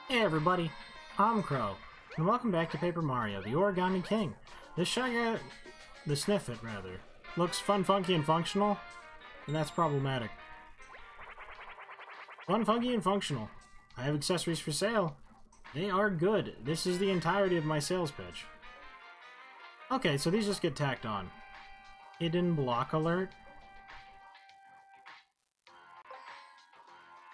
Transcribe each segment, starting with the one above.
Hey everybody, I'm Crow, and welcome back to Paper Mario, the Origami King. This shy guy, the Sniffit rather, looks fun, funky, and functional, and that's problematic. Fun, funky, and functional. I have accessories for sale. They are good. This is the entirety of my sales pitch. Okay, so these just get tacked on. Hidden block alert.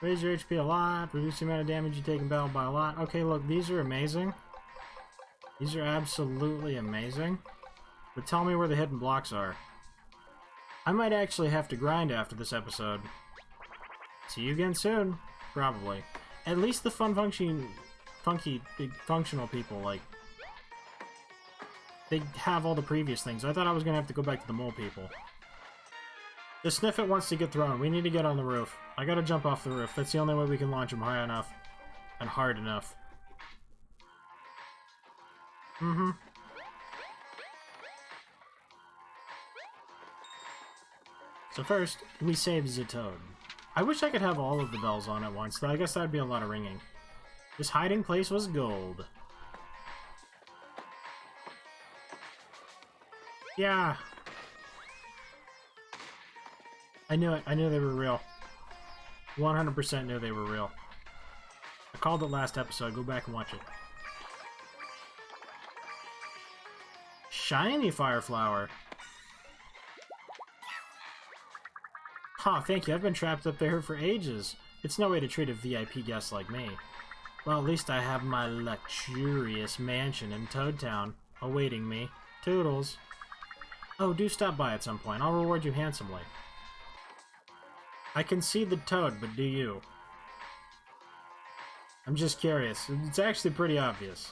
Raise your HP a lot, reduce the amount of damage you take in battle by a lot. Okay, look, these are amazing. These are absolutely amazing. But tell me where the hidden blocks are. I might actually have to grind after this episode. See you again soon. Probably. At least the funky, big functional people, like, they have all the previous things. I thought I was gonna have to go back to the mole people. The Sniffit wants to get thrown. We need to get on the roof. I gotta jump off the roof. That's the only way we can launch him high enough. And hard enough. So first, we save the toad. I wish I could have all of the bells on at once, though I guess that'd be a lot of ringing. This hiding place was gold. Yeah. I knew it. I knew they were real. 100% knew they were real. I called it last episode. Go back and watch it. Shiny fire flower. Huh, thank you. I've been trapped up there for ages. It's no way to treat a VIP guest like me. Well, at least I have my luxurious mansion in Toad Town awaiting me. Toodles. Oh, do stop by at some point. I'll reward you handsomely. I can see the toad, but do you? I'm just curious. It's actually pretty obvious.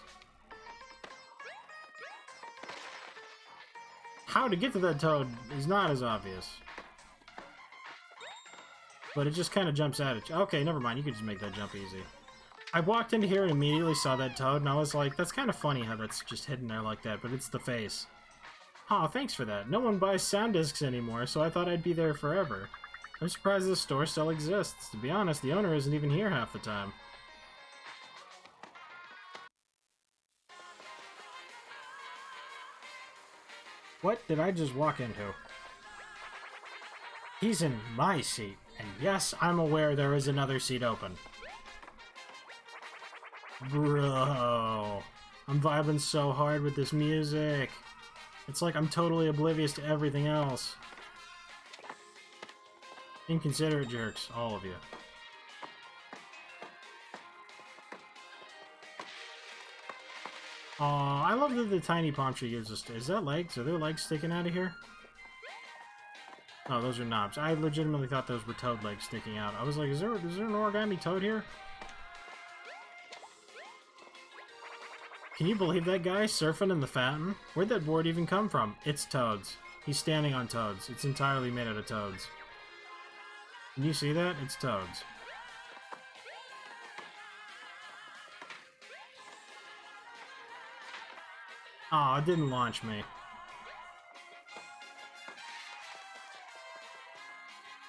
How to get to that toad is not as obvious. But it just kind of jumps at it. Okay, never mind. You could just make that jump easy. I walked into here and immediately saw that toad, and I was like, that's kind of funny how that's just hidden there like that, but it's the face. Aw, thanks for that. No one buys sound discs anymore, so I thought I'd be there forever. I'm surprised this store still exists. To be honest, the owner isn't even here half the time. What did I just walk into? He's in my seat, and yes, I'm aware there is another seat open. Bro, I'm vibing so hard with this music. It's like I'm totally oblivious to everything else. Inconsiderate jerks, all of you. Aw, I love that the tiny palm tree gives us... Is that legs? Are there legs sticking out of here? Oh, those are knobs. I legitimately thought those were toad legs sticking out. I was like, is there an origami toad here? Can you believe that guy surfing in the fountain? Where'd that board even come from? It's toads. He's standing on toads. It's entirely made out of toads. Can you see that? It's toads. Aw, it didn't launch me.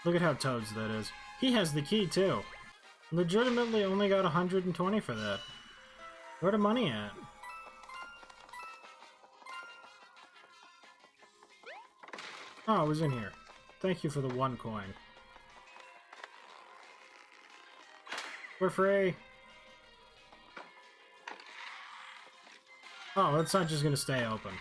Look at how toads that is. He has the key, too. Legitimately only got 120 for that. Where the money at? Oh, it was in here. Thank you for the 1 coin. We're free. Oh, it's not just gonna stay open.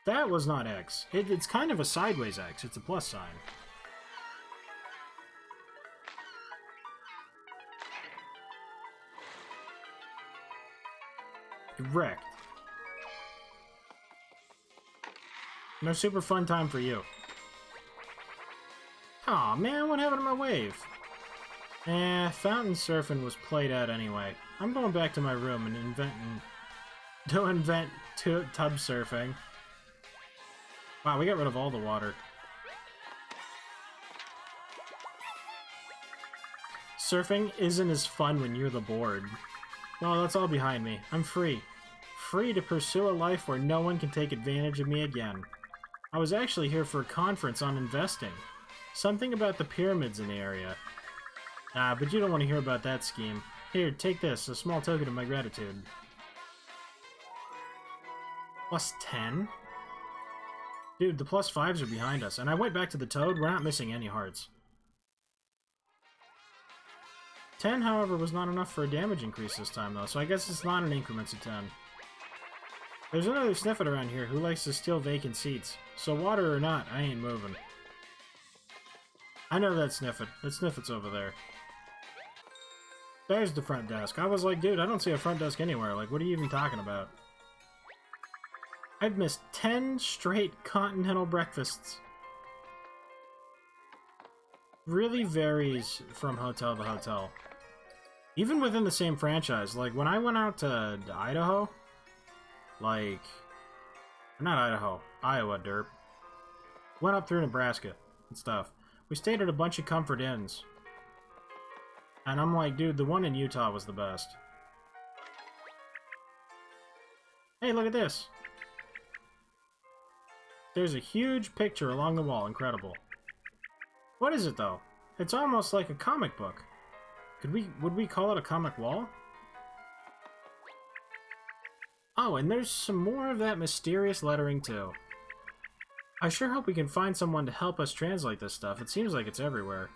That was not X. It's kind of a sideways X. It's a plus sign. Wrecked. No super fun time for you. Aw, man, what happened to my wave? Fountain surfing was played out anyway. I'm going back to my room and invent tub surfing. Wow, we got rid of all the water. Surfing isn't as fun when you're the board. Well, that's all behind me. I'm free. Free to pursue a life where no one can take advantage of me again. I was actually here for a conference on investing. Something about the pyramids in the area. Ah, but you don't want to hear about that scheme. Here, take this, a small token of my gratitude. Plus 10? Dude, the plus 5s are behind us, and I went back to the toad, we're not missing any hearts. 10, however, was not enough for a damage increase this time, though, so I guess it's not in increments of 10. There's another Sniffet around here who likes to steal vacant seats, so water or not, I ain't moving. I know that Sniffet. That Sniffet's over there. There's the front desk. I was like, dude, I don't see a front desk anywhere. Like, what are you even talking about? I've missed 10 straight continental breakfasts. Really varies from hotel to hotel. Even within the same franchise. Like, when I went out to Idaho, like... Not Idaho. Iowa, derp. Went up through Nebraska and stuff. We stayed at a bunch of Comfort Inns. And I'm like, dude, the one in Utah was the best. Hey, look at this. There's a huge picture along the wall. Incredible. What is it, though? It's almost like a comic book. Would we call it a comic wall? Oh, and there's some more of that mysterious lettering, too. I sure hope we can find someone to help us translate this stuff. It seems like it's everywhere.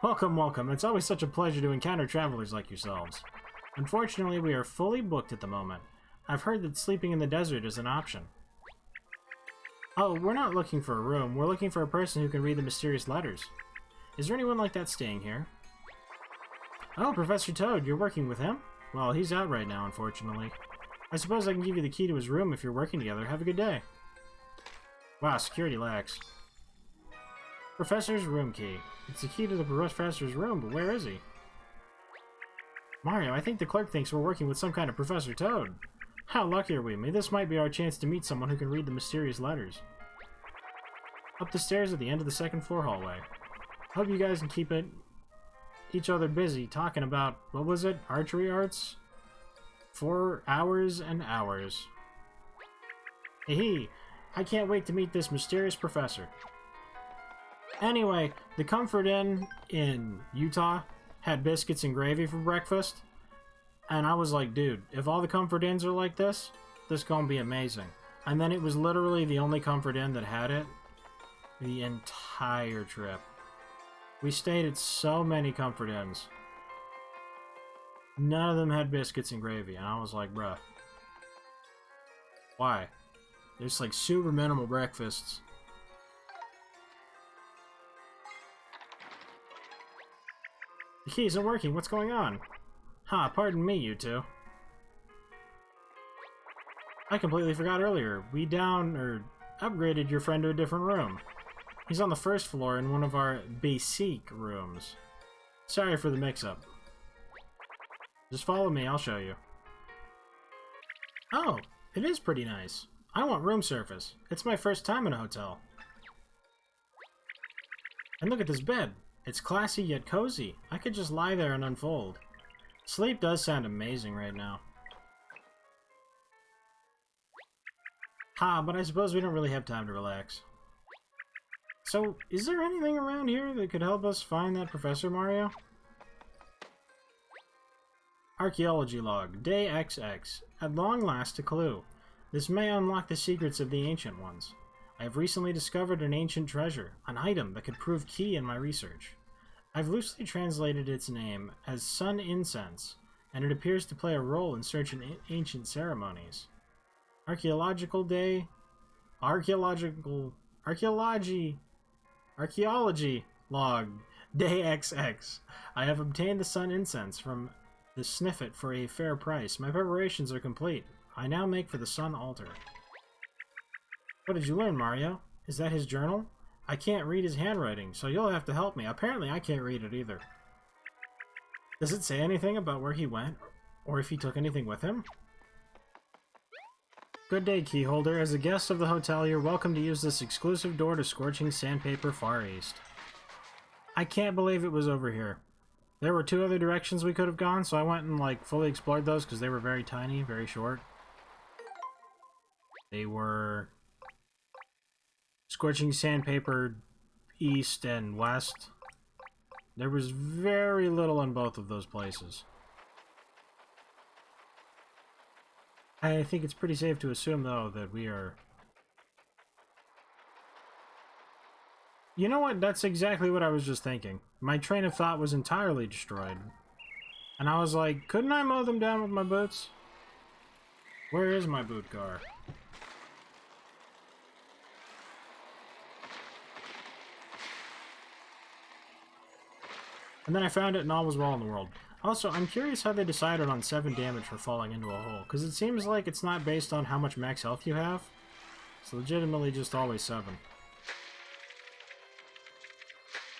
Welcome, welcome. It's always such a pleasure to encounter travelers like yourselves. Unfortunately, we are fully booked at the moment. I've heard that sleeping in the desert is an option. Oh, we're not looking for a room. We're looking for a person who can read the mysterious letters. Is there anyone like that staying here? Oh, Professor Toad, you're working with him? Well, he's out right now, unfortunately. I suppose I can give you the key to his room if you're working together. Have a good day. Wow, security lax. Professor's room key. It's the key to the professor's room, but where is he? Mario, I think the clerk thinks we're working with some kind of Professor Toad. How lucky are we? Maybe this might be our chance to meet someone who can read the mysterious letters. Up the stairs at the end of the second floor hallway. Hope you guys can keep each other busy talking about, what was it? Archery arts? For hours and hours. Hey, I can't wait to meet this mysterious professor. Anyway, the Comfort Inn in Utah had biscuits and gravy for breakfast. And I was like, dude, if all the Comfort Inns are like this gonna be amazing. And then it was literally the only Comfort Inn that had it the entire trip. We stayed at so many Comfort Inns. None of them had biscuits and gravy. And I was like, bruh. Why? There's like super minimal breakfasts. The key isn't working. What's going on? Ha, pardon me, you two. I completely forgot earlier. We upgraded your friend to a different room. He's on the first floor in one of our basic rooms. Sorry for the mix-up. Just follow me, I'll show you. Oh, it is pretty nice. I want room service. It's my first time in a hotel. And look at this bed. It's classy yet cozy. I could just lie there and unfold. Sleep does sound amazing right now. Ha, but I suppose we don't really have time to relax. So, is there anything around here that could help us find that Professor, Mario? Archaeology log, day XX. At long last, a clue. This may unlock the secrets of the ancient ones. I have recently discovered an ancient treasure, an item that could prove key in my research. I've loosely translated its name as Sun Incense, and it appears to play a role in certain ancient ceremonies. Archaeology log, day XX. I have obtained the Sun Incense from the Sniffet for a fair price. My preparations are complete. I now make for the Sun Altar. What did you learn, Mario? Is that his journal? I can't read his handwriting, so you'll have to help me. Apparently, I can't read it either. Does it say anything about where he went, or if he took anything with him? Good day, keyholder. As a guest of the hotel, you're welcome to use this exclusive door to Scorching Sandpaper Far East. I can't believe it was over here. There were two other directions we could have gone, so I went and, like, fully explored those because they were very tiny, very short. They were Scorching Sandpaper East and West. There was very little in both of those places. I think it's pretty safe to assume, though, that we are... You know what? That's exactly what I was just thinking. My train of thought was entirely destroyed. And I was like, couldn't I mow them down with my boots? Where is my boot car? And then I found it and all was well in the world. Also, I'm curious how they decided on 7 damage for falling into a hole, because it seems like it's not based on how much max health you have. It's legitimately just always 7.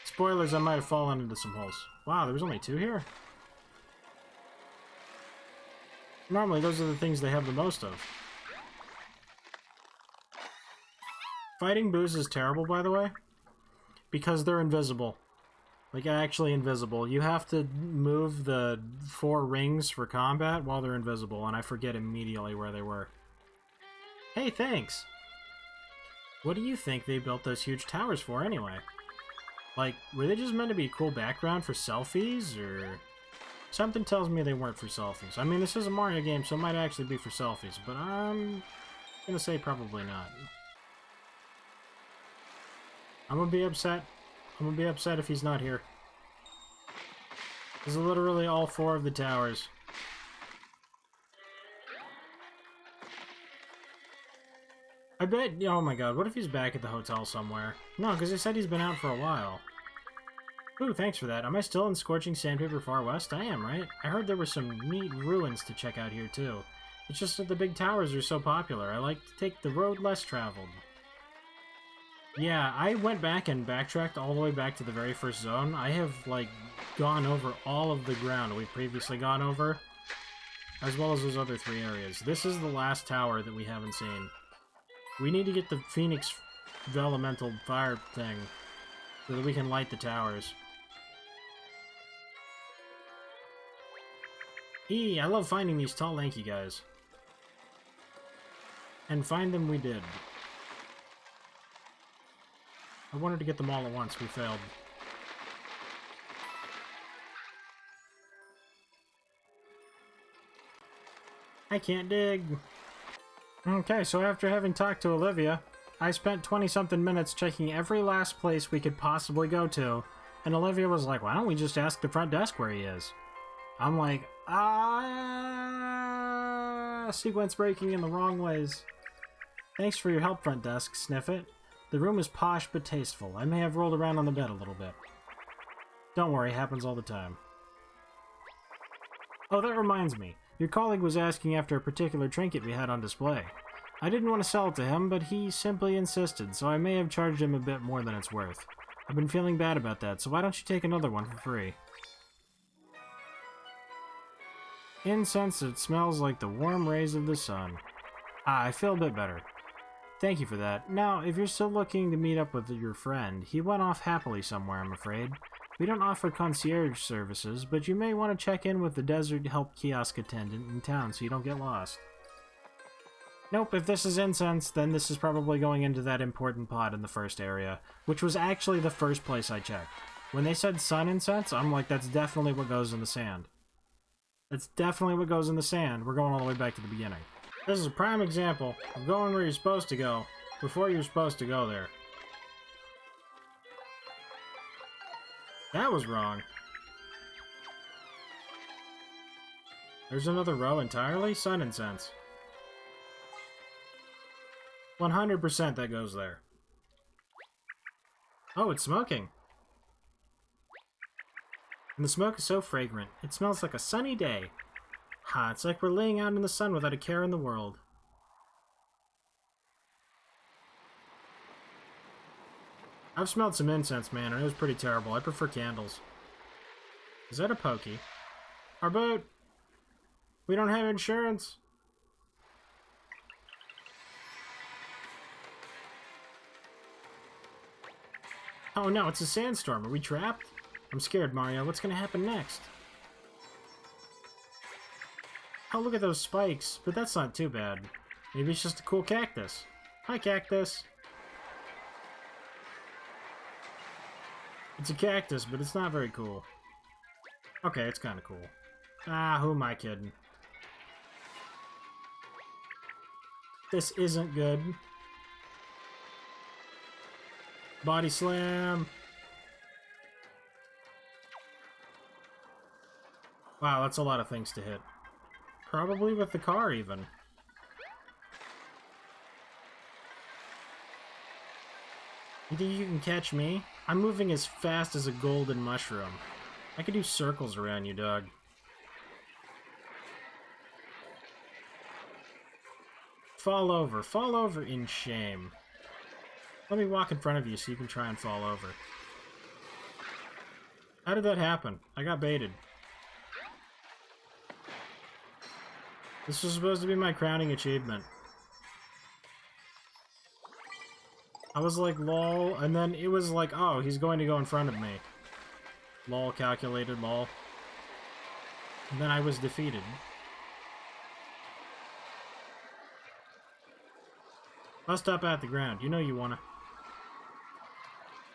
Spoilers, I might have fallen into some holes. Wow, there was only 2 here? Normally, those are the things they have the most of. Fighting boos is terrible, by the way, because they're invisible. Like, actually invisible. You have to move the 4 rings for combat while they're invisible, and I forget immediately where they were. Hey, thanks! What do you think they built those huge towers for, anyway? Like, were they just meant to be a cool background for selfies, or... Something tells me they weren't for selfies. I mean, this is a Mario game, so it might actually be for selfies, but I'm gonna say probably not. I'm gonna be upset. I'm gonna be upset if he's not here. This is literally all 4 of the towers. I bet... Oh my god, what if he's back at the hotel somewhere? No, because they said he's been out for a while. Ooh, thanks for that. Am I still in Scorching Sandpaper Far West? I am, right? I heard there were some neat ruins to check out here, too. It's just that the big towers are so popular. I like to take the road less traveled. Yeah, I went back and backtracked all the way back to the very first zone. I have, like, gone over all of the ground we've previously gone over, as well as those other 3 areas. This is the last tower that we haven't seen. We need to get the Phoenix Elemental Fire thing so that we can light the towers. I love finding these tall, lanky guys. And find them we did. I wanted to get them all at once. We failed. I can't dig. Okay, so after having talked to Olivia, I spent 20-something minutes checking every last place we could possibly go to, and Olivia was like, why don't we just ask the front desk where he is? I'm like, sequence breaking in the wrong ways. Thanks for your help, front desk, sniff it. The room is posh but tasteful. I may have rolled around on the bed a little bit. Don't worry, it happens all the time. Oh, that reminds me. Your colleague was asking after a particular trinket we had on display. I didn't want to sell it to him, but he simply insisted, so I may have charged him a bit more than it's worth. I've been feeling bad about that, so why don't you take another one for free? Incense that smells like the warm rays of the sun. I feel a bit better. Thank you for that. Now, if you're still looking to meet up with your friend, he went off happily somewhere, I'm afraid. We don't offer concierge services, but you may want to check in with the desert help kiosk attendant in town so you don't get lost. Nope, if this is incense, then this is probably going into that important pot in the first area, which was actually the first place I checked. When they said sun incense, I'm like, that's definitely what goes in the sand. That's definitely what goes in the sand. We're going all the way back to the beginning. This is a prime example of going where you're supposed to go before you're supposed to go there. That was wrong. There's another row entirely? Sun incense. 100% that goes there. Oh, it's smoking. And the smoke is so fragrant. It smells like a sunny day. Ha, it's like we're laying out in the sun without a care in the world. I've smelled some incense, man, and it was pretty terrible. I prefer candles. Is that a pokey? Our boat! We don't have insurance! Oh no, it's a sandstorm. Are we trapped? I'm scared, Mario. What's gonna happen next? Oh, look at those spikes. But that's not too bad. Maybe it's just a cool cactus. Hi, cactus. It's a cactus, but it's not very cool. Okay, it's kind of cool. Ah, who am I kidding? This isn't good. Body slam. Wow, that's a lot of things to hit. Probably with the car, even. You think you can catch me? I'm moving as fast as a golden mushroom. I could do circles around you, dog. Fall over in shame. Let me walk in front of you so you can try and fall over. How did that happen? I got baited. This was supposed to be my crowning achievement. I was like, lol, and then it was like, oh, he's going to go in front of me. Lol, calculated, lol. And then I was defeated. Bust up at the ground. You know you wanna.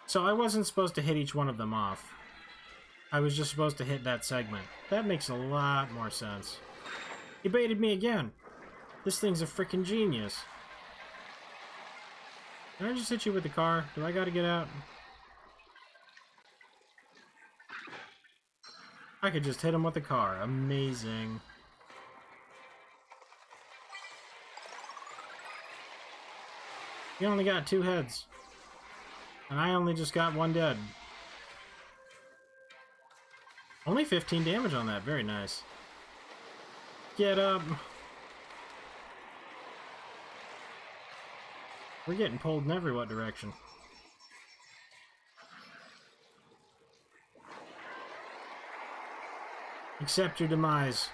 So I wasn't supposed to hit each one of them off. I was just supposed to hit that segment. That makes a lot more sense. He baited me again. This thing's a freaking genius. Can I just hit you with the car? Do I gotta get out? I could just hit him with the car. Amazing. He only got 2 heads. And I only just got 1 dead. Only 15 damage on that. Very nice. Get up. We're getting pulled in every what direction. Accept your demise.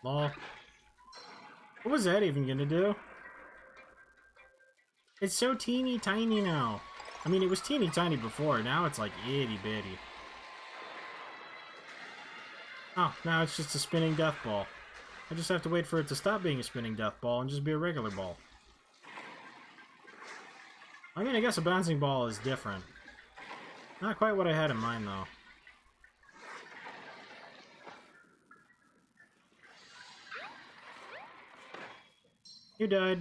Lol. What was that even gonna do? It's so teeny tiny now. I mean, it was teeny tiny before. Now it's like itty bitty. Oh, now it's just a spinning death ball. I just have to wait for it to stop being a spinning death ball and just be a regular ball. I mean, I guess a bouncing ball is different. Not quite what I had in mind, though. You died.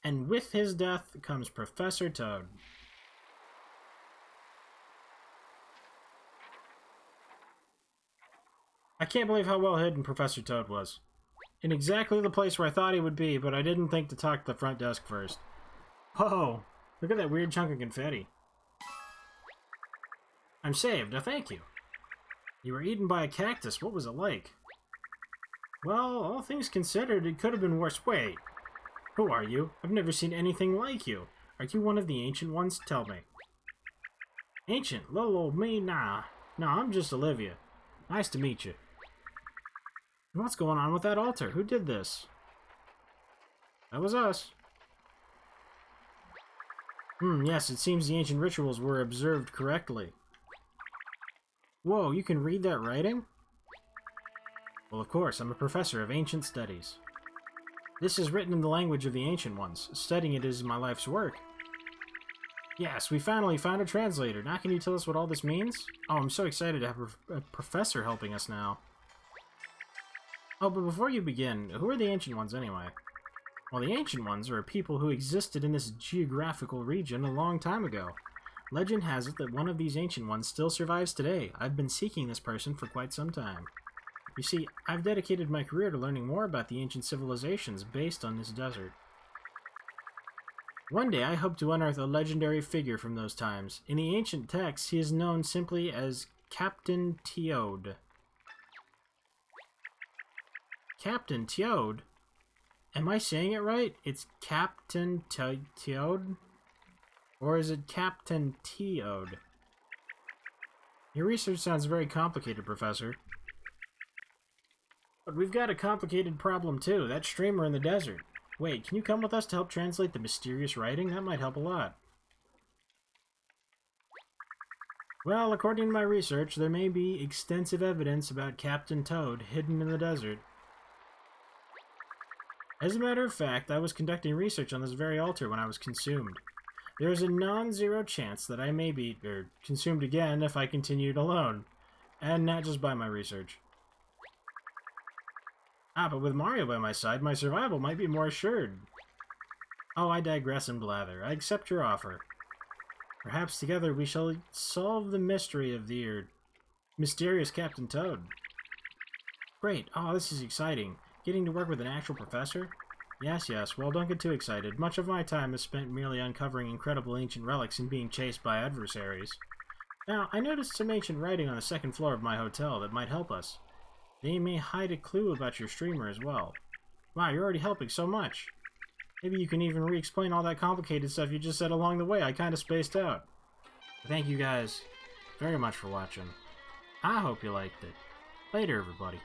And with his death comes Professor Toad. I can't believe how well hidden Professor Toad was. In exactly the place where I thought he would be, but I didn't think to talk to the front desk first. Whoa! Look at that weird chunk of confetti. I'm saved, thank you. You were eaten by a cactus. What was it like? Well, all things considered, it could have been worse. Wait. Who are you? I've never seen anything like you. Are you one of the ancient ones? Tell me. Ancient? Lolo, me? Nah. Nah, I'm just Olivia. Nice to meet you. What's going on with that altar? Who did this? That was us. Yes, it seems the ancient rituals were observed correctly. Whoa, you can read that writing? Well, of course, I'm a professor of ancient studies. This is written in the language of the ancient ones. Studying it is my life's work. Yes, we finally found a translator. Now can you tell us what all this means? Oh, I'm so excited to have a professor helping us now. Oh, but before you begin, who are the Ancient Ones anyway? Well, the Ancient Ones are a people who existed in this geographical region a long time ago. Legend has it that one of these Ancient Ones still survives today. I've been seeking this person for quite some time. You see, I've dedicated my career to learning more about the ancient civilizations based on this desert. One day I hope to unearth a legendary figure from those times. In the ancient texts, he is known simply as Captain Toad. Captain Toad? Am I saying it right? It's Captain Toad? Or is it Captain Toad? Your research sounds very complicated, Professor. But we've got a complicated problem too, that streamer in the desert. Wait, can you come with us to help translate the mysterious writing? That might help a lot. Well, according to my research, there may be extensive evidence about Captain Toad hidden in the desert. As a matter of fact, I was conducting research on this very altar when I was consumed. There is a non-zero chance that I may be consumed again if I continued alone, and not just by my research. Ah, but with Mario by my side, my survival might be more assured. Oh, I digress and blather. I accept your offer. Perhaps together we shall solve the mystery of the mysterious Captain Toad. Great. Oh, this is exciting. Getting to work with an actual professor? Yes, yes. Well, don't get too excited. Much of my time is spent merely uncovering incredible ancient relics and being chased by adversaries. Now, I noticed some ancient writing on the second floor of my hotel that might help us. They may hide a clue about your streamer as well. Wow, you're already helping so much. Maybe you can even re-explain all that complicated stuff you just said along the way. I kind of spaced out. Thank you guys very much for watching. I hope you liked it. Later, everybody.